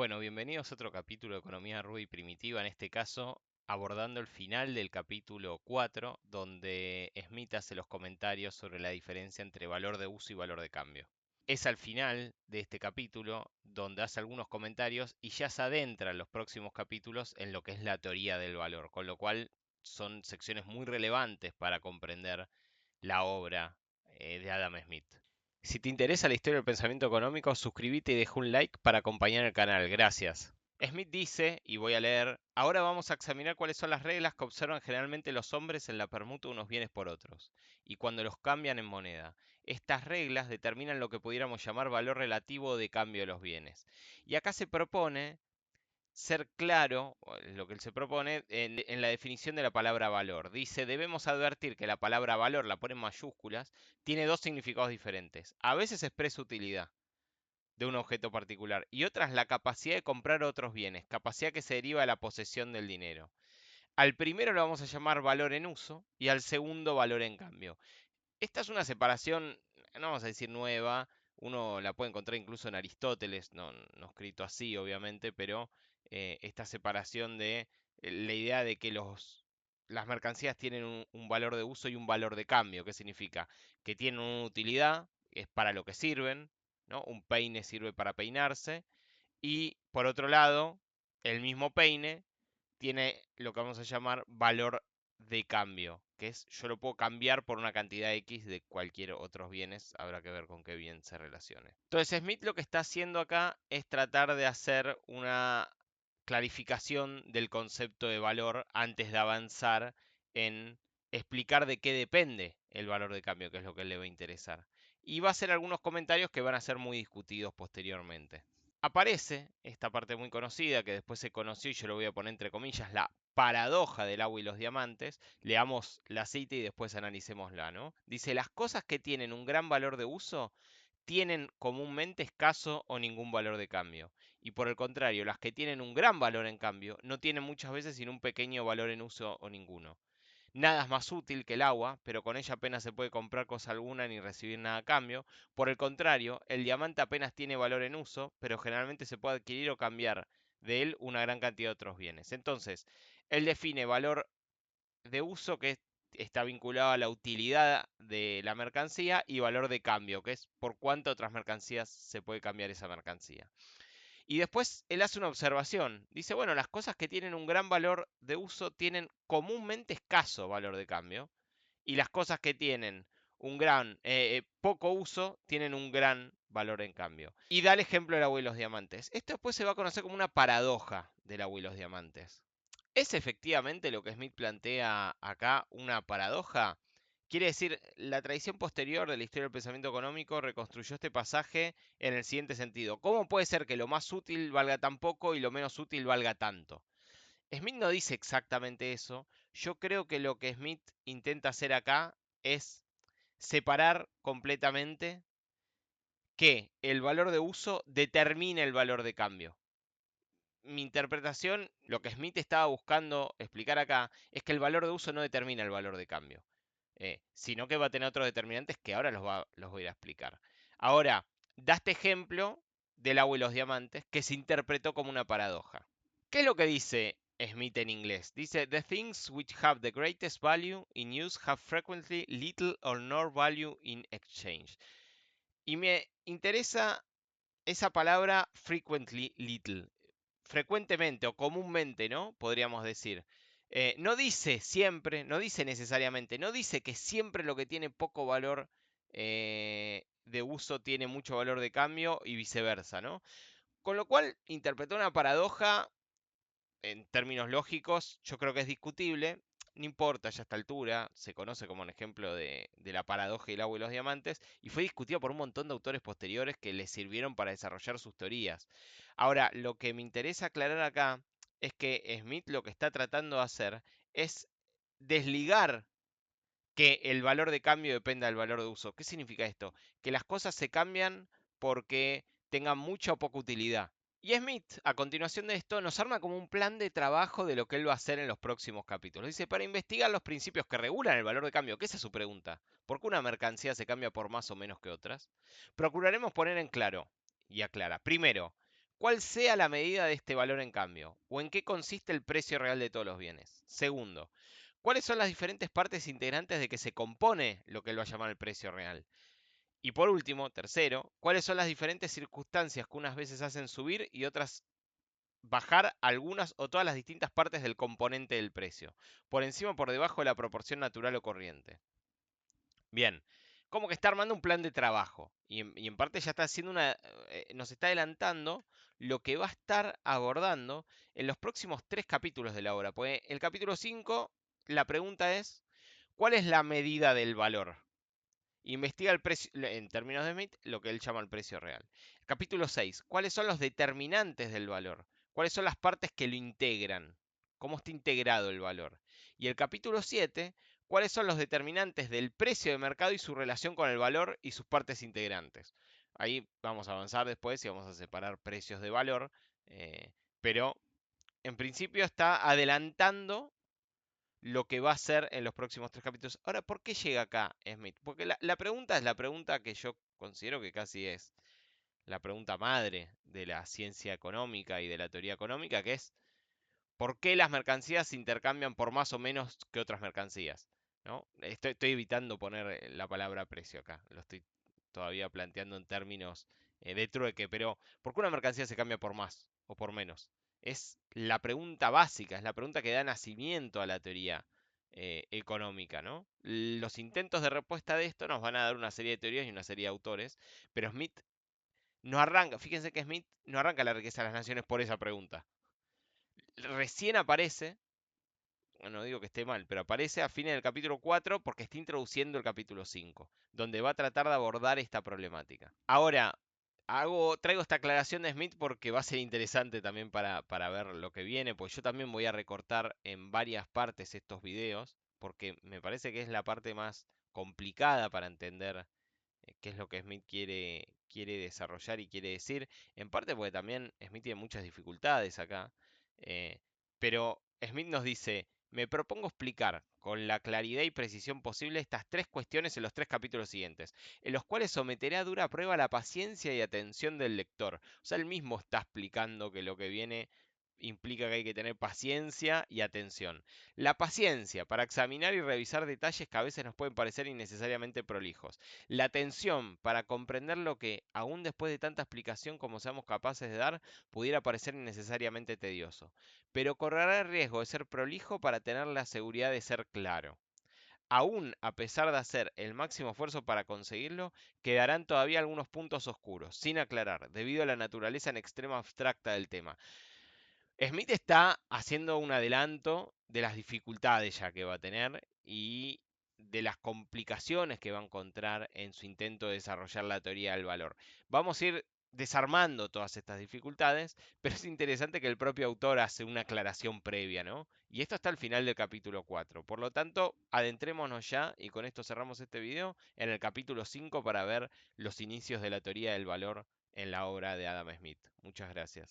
Bueno, bienvenidos a otro capítulo de Economía Ruda y Primitiva, en este caso abordando el final del capítulo 4, donde Smith hace los comentarios sobre la diferencia entre valor de uso y valor de cambio. Es al final de este capítulo donde hace algunos comentarios y ya se adentra en los próximos capítulos en lo que es la teoría del valor, con lo cual son secciones muy relevantes para comprender la obra de Adam Smith. Si te interesa la historia del pensamiento económico, suscríbete y deja un like para acompañar el canal. Gracias. Smith dice, y voy a leer, ahora vamos a examinar cuáles son las reglas que observan generalmente los hombres en la permuta de unos bienes por otros, y cuando los cambian en moneda. Estas reglas determinan lo que pudiéramos llamar valor relativo de cambio de los bienes. Y acá se propone ser claro, lo que él se propone, en la definición de la palabra valor. Dice, debemos advertir que la palabra valor, la pone en mayúsculas, tiene dos significados diferentes. A veces expresa utilidad de un objeto particular y otras la capacidad de comprar otros bienes, capacidad que se deriva de la posesión del dinero. Al primero lo vamos a llamar valor en uso y al segundo valor en cambio. Esta es una separación, no vamos a decir nueva, uno la puede encontrar incluso en Aristóteles, no escrito así obviamente, pero esta separación de la idea de que las mercancías tienen un valor de uso y un valor de cambio. ¿Qué significa? Que tienen una utilidad, es para lo que sirven, ¿no? Un peine sirve para peinarse, y por otro lado, el mismo peine tiene lo que vamos a llamar valor de cambio, que es yo lo puedo cambiar por una cantidad X de cualquier otros bienes, habrá que ver con qué bien se relacione. Entonces Smith lo que está haciendo acá es tratar de hacer una clarificación del concepto de valor antes de avanzar en explicar de qué depende el valor de cambio, que es lo que le va a interesar. Y va a hacer algunos comentarios que van a ser muy discutidos posteriormente. Aparece esta parte muy conocida que después se conoció, y yo lo voy a poner entre comillas, la paradoja del agua y los diamantes. Leamos la cita y después analicémosla, ¿no? Dice, las cosas que tienen un gran valor de uso tienen comúnmente escaso o ningún valor de cambio. Y por el contrario, las que tienen un gran valor en cambio no tienen muchas veces sino un pequeño valor en uso o ninguno. Nada es más útil que el agua, pero con ella apenas se puede comprar cosa alguna ni recibir nada a cambio. Por el contrario, el diamante apenas tiene valor en uso, pero generalmente se puede adquirir o cambiar de él una gran cantidad de otros bienes. Entonces, él define valor de uso, que está vinculado a la utilidad de la mercancía, y valor de cambio, que es por cuánto otras mercancías se puede cambiar esa mercancía. Y después él hace una observación. Dice, bueno, las cosas que tienen un gran valor de uso tienen comúnmente escaso valor de cambio. Y las cosas que tienen un gran, poco uso, tienen un gran valor en cambio. Y da el ejemplo del agua y los diamantes. Esto después se va a conocer como una paradoja del agua y los diamantes. ¿Es efectivamente lo que Smith plantea acá una paradoja? Quiere decir, la tradición posterior de la historia del pensamiento económico reconstruyó este pasaje en el siguiente sentido. ¿Cómo puede ser que lo más útil valga tan poco y lo menos útil valga tanto? Smith no dice exactamente eso. Yo creo que lo que Smith intenta hacer acá es separar completamente que el valor de uso determine el valor de cambio. Mi interpretación, lo que Smith estaba buscando explicar acá, es que el valor de uso no determina el valor de cambio, sino que va a tener otros determinantes que ahora los voy a ir a explicar. Ahora, da este ejemplo del agua y los diamantes que se interpretó como una paradoja. ¿Qué es lo que dice Smith en inglés? Dice, the things which have the greatest value in use have frequently little or no value in exchange. Y me interesa esa palabra frequently little, frecuentemente o comúnmente, ¿no? Podríamos decir. No dice siempre, no dice necesariamente, no dice que siempre lo que tiene poco valor de uso tiene mucho valor de cambio y viceversa, ¿no? Con lo cual, interpretar una paradoja en términos lógicos, yo creo que es discutible. No importa ya a esta altura, se conoce como un ejemplo de la paradoja del agua y los diamantes, y fue discutido por un montón de autores posteriores que le sirvieron para desarrollar sus teorías. Ahora, lo que me interesa aclarar acá es que Smith lo que está tratando de hacer es desligar que el valor de cambio dependa del valor de uso. ¿Qué significa esto? Que las cosas se cambian porque tengan mucha o poca utilidad. Y Smith, a continuación de esto, nos arma como un plan de trabajo de lo que él va a hacer en los próximos capítulos. Dice, para investigar los principios que regulan el valor de cambio, que esa es su pregunta. ¿Por qué una mercancía se cambia por más o menos que otras? Procuraremos poner en claro, y aclara, primero, cuál sea la medida de este valor en cambio, o en qué consiste el precio real de todos los bienes. Segundo, cuáles son las diferentes partes integrantes de que se compone lo que él va a llamar el precio real. Y por último, tercero, cuáles son las diferentes circunstancias que unas veces hacen subir y otras bajar algunas o todas las distintas partes del componente del precio, por encima o por debajo de la proporción natural o corriente. Bien, como que está armando un plan de trabajo y en parte ya está haciendo nos está adelantando lo que va a estar abordando en los próximos 3 capítulos de la obra. Pues el capítulo 5, la pregunta es, ¿cuál es la medida del valor? Investiga el precio, en términos de Smith, lo que él llama el precio real. Capítulo 6. ¿Cuáles son los determinantes del valor? ¿Cuáles son las partes que lo integran? ¿Cómo está integrado el valor? Y el capítulo 7. ¿Cuáles son los determinantes del precio de mercado y su relación con el valor y sus partes integrantes? Ahí vamos a avanzar después y vamos a separar precios de valor, pero en principio está adelantando lo que va a ser en los próximos 3 capítulos. Ahora, ¿por qué llega acá Smith? Porque la pregunta es la pregunta que yo considero que casi es la pregunta madre de la ciencia económica y de la teoría económica, que es ¿por qué las mercancías se intercambian por más o menos que otras mercancías? ¿No? Estoy evitando poner la palabra precio acá, lo estoy todavía planteando en términos de trueque, pero ¿por qué una mercancía se cambia por más o por menos? Es la pregunta básica, es la pregunta que da nacimiento a la teoría económica, ¿no? Los intentos de respuesta de esto nos van a dar una serie de teorías y una serie de autores, pero Smith no arranca, fíjense que Smith no arranca la riqueza de las naciones por esa pregunta. Recién aparece, no digo que esté mal, pero aparece a fines del capítulo 4 porque está introduciendo el capítulo 5, donde va a tratar de abordar esta problemática. Ahora, traigo esta aclaración de Smith porque va a ser interesante también para ver lo que viene, pues yo también voy a recortar en varias partes estos videos, porque me parece que es la parte más complicada para entender qué es lo que Smith quiere desarrollar y quiere decir. En parte porque también Smith tiene muchas dificultades acá. eh, pero Smith nos dice, me propongo explicar con la claridad y precisión posible estas 3 cuestiones en los 3 capítulos siguientes, en los cuales someteré a dura prueba la paciencia y atención del lector. O sea, él mismo está explicando que lo que viene implica que hay que tener paciencia y atención. La paciencia para examinar y revisar detalles que a veces nos pueden parecer innecesariamente prolijos. La atención para comprender lo que, aún después de tanta explicación como seamos capaces de dar, pudiera parecer innecesariamente tedioso. Pero correrá el riesgo de ser prolijo para tener la seguridad de ser claro. Aún a pesar de hacer el máximo esfuerzo para conseguirlo, quedarán todavía algunos puntos oscuros, sin aclarar, debido a la naturaleza en extremo abstracta del tema. Smith está haciendo un adelanto de las dificultades ya que va a tener y de las complicaciones que va a encontrar en su intento de desarrollar la teoría del valor. Vamos a ir desarmando todas estas dificultades, pero es interesante que el propio autor hace una aclaración previa, ¿no? Y esto está al final del capítulo 4. Por lo tanto, adentrémonos ya, y con esto cerramos este video, en el capítulo 5 para ver los inicios de la teoría del valor en la obra de Adam Smith. Muchas gracias.